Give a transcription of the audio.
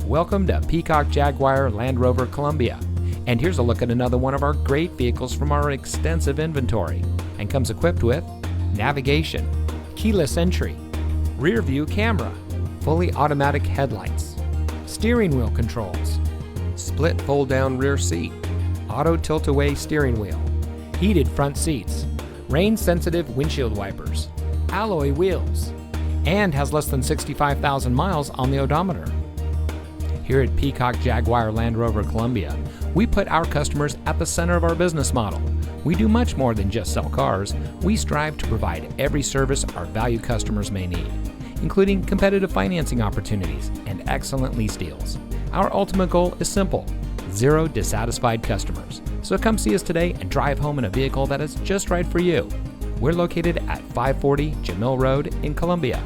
Welcome to Peacock Jaguar Land Rover Columbia. And here's a look at another one of our great vehicles from our extensive inventory, and comes equipped with navigation, keyless entry, rear view camera, fully automatic headlights, steering wheel controls, split fold down rear seat, auto tilt away steering wheel, heated front seats, rain sensitive windshield wipers, alloy wheels, and has less than 65,000 miles on the odometer. Here at Peacock Jaguar Land Rover Columbia, we put our customers at the center of our business model. We do much more than just sell cars. We strive to provide every service our valued customers may need, including competitive financing opportunities and excellent lease deals. Our ultimate goal is simple: 0 dissatisfied customers. So come see us today and drive home in a vehicle that is just right for you. We're located at 540 Jamil Road in Columbia.